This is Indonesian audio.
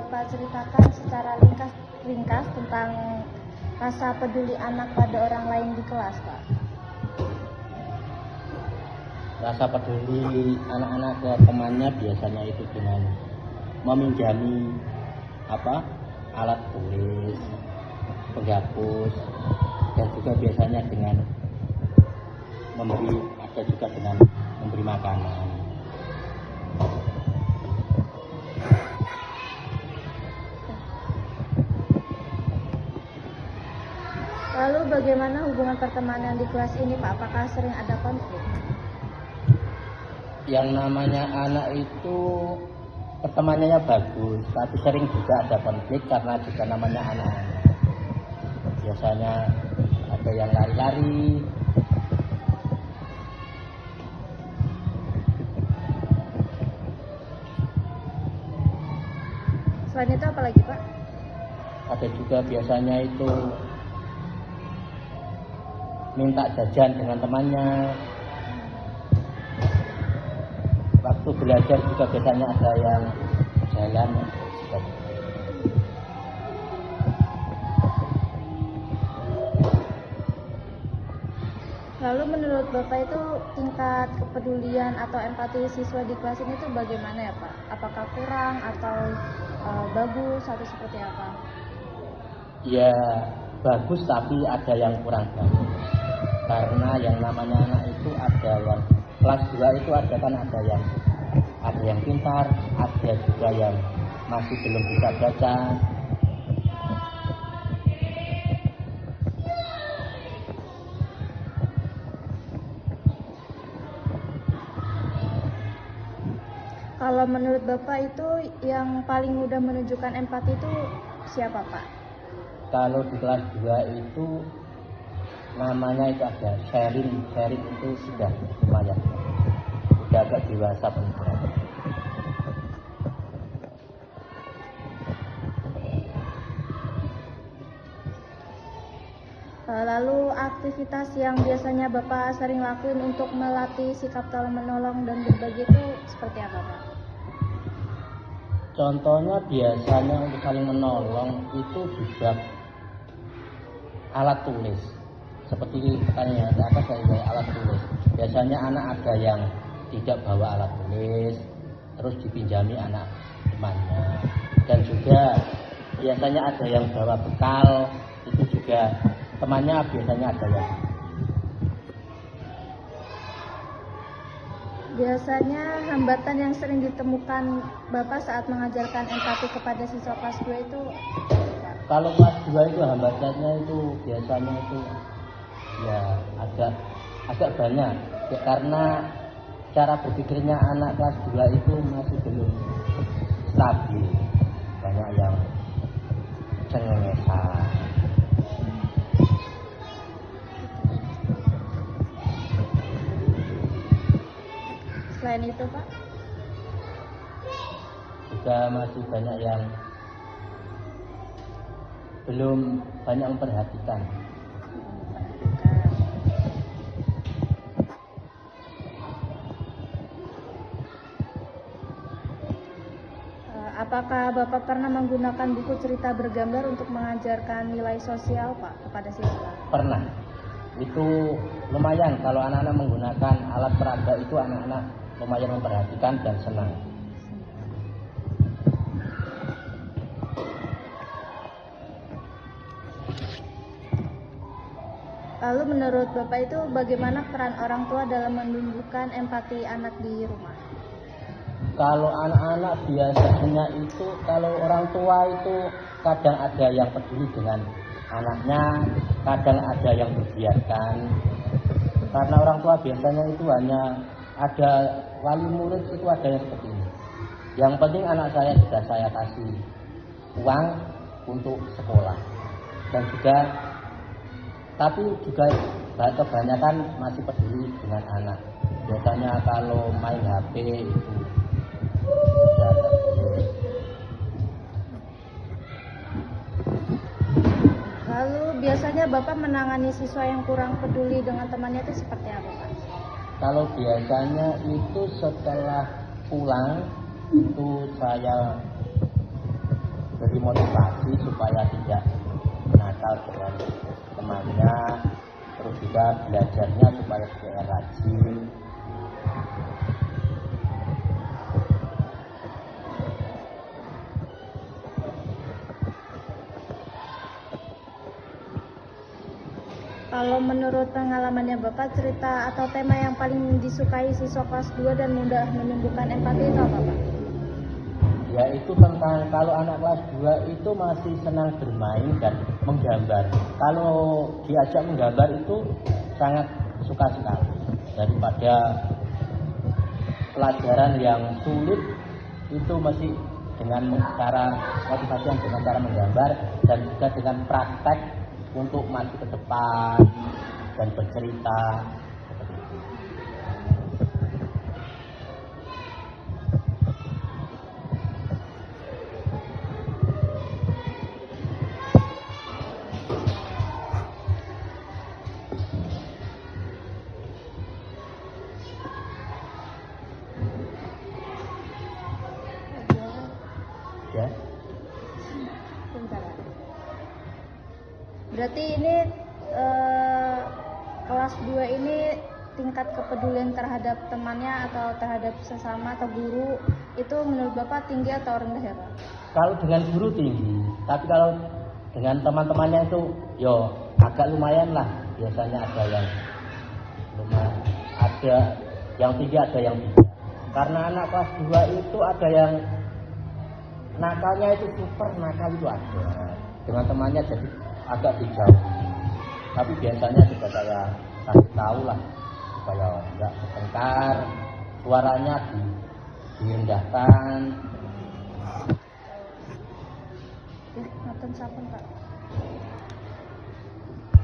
Bapak ceritakan secara ringkas tentang rasa peduli anak pada orang lain di kelas, Pak? Rasa peduli anak-anak ke temannya biasanya itu dengan meminjami alat tulis, penghapus, dan juga biasanya dengan memberi makanan. Lalu bagaimana hubungan pertemanan di kelas ini, Pak? Apakah sering ada konflik? Yang namanya anak itu pertemanannya bagus, tapi sering juga ada konflik karena juga namanya anak-anak. Biasanya ada yang lari-lari. Selain itu apa lagi, Pak? Ada juga biasanya itu minta jajan dengan temannya. Waktu belajar juga biasanya ada yang jalan. Lalu menurut Bapak itu tingkat kepedulian atau empati siswa di kelas ini tuh bagaimana ya, Pak? Apakah kurang atau bagus atau seperti apa? Ya bagus, tapi ada yang kurang bagus. Karena yang namanya anak itu ada yang kelas 2 itu ada yang pintar, ada juga yang masih belum bisa baca. Kalau menurut Bapak itu yang paling mudah menunjukkan empati itu siapa, Pak? Kalau di kelas 2 itu namanya itu ada sharing itu sudah lumayan, sudah agak dewasa pemikiran. Lalu aktivitas yang biasanya Bapak sering lakuin untuk melatih sikap tolong menolong dan berbagi itu seperti apa, Pak? Contohnya biasanya untuk saling menolong itu juga alat tulis. Seperti pertanyaan di atas saya alat tulis. Biasanya anak ada yang tidak bawa alat tulis, terus dipinjami anak temannya. Dan juga biasanya ada yang bawa bekal, itu juga temannya biasanya ada yang. Biasanya hambatan yang sering ditemukan Bapak saat mengajarkan empati kepada siswa kelas 2 itu apa? Kalau kelas 2 itu hambatannya itu biasanya itu ya agak banyak ya, karena cara berpikirnya anak kelas 2 itu masih belum stabil, banyak yang cengengesan. Selain itu, Pak? Juga masih banyak yang belum banyak memperhatikan. Apakah Bapak pernah menggunakan buku cerita bergambar untuk mengajarkan nilai sosial, Pak, kepada siswa? Pernah. Itu lumayan kalau anak-anak menggunakan alat peraga itu, anak-anak lumayan memperhatikan dan senang. Lalu menurut Bapak itu bagaimana peran orang tua dalam menumbuhkan empati anak di rumah? Kalau anak-anak biasanya itu kalau orang tua itu kadang ada yang peduli dengan anaknya, kadang ada yang membiarkan. Karena orang tua biasanya itu hanya ada wali murid itu ada yang seperti ini. Yang penting anak saya sudah saya kasih uang untuk sekolah. Dan juga tapi juga kebanyakan masih peduli dengan anak. Biasanya kalau main HP itu Lalu biasanya Bapak menangani siswa yang kurang peduli dengan temannya itu seperti apa, Pak? Kalau biasanya itu setelah pulang itu saya diberi motivasi supaya tidak nakal dengan temannya, terus juga belajarnya supaya dia rajin. Kalau menurut pengalamannya Bapak, cerita atau tema yang paling disukai siswa kelas 2 dan mudah menumbuhkan empati itu apa Pak? Ya itu tentang kalau anak kelas 2 itu masih senang bermain dan menggambar. Kalau diajak menggambar itu sangat suka sekali. Daripada pelajaran yang sulit itu masih dengan cara motivasi yang dengan cara menggambar dan juga dengan praktek untuk maju ke depan dan bercerita. Ya. Bentar. Berarti ini kelas 2 ini tingkat kepedulian terhadap temannya atau terhadap sesama atau guru itu menurut Bapak tinggi atau rendah ya Pak? Kalau dengan guru tinggi, tapi kalau dengan teman-temannya itu yo agak lumayan lah. Biasanya ada yang lumayan, ada yang tinggi, ada yang tidak. Karena anak kelas 2 itu ada yang nakalnya itu super nakal itu ada. Dengan temannya jadi agak dijauhi. Tapi biasanya juga saya kasih tahu lah supaya enggak bertengkar, suaranya direndahkan. Ngaten sampun Pak.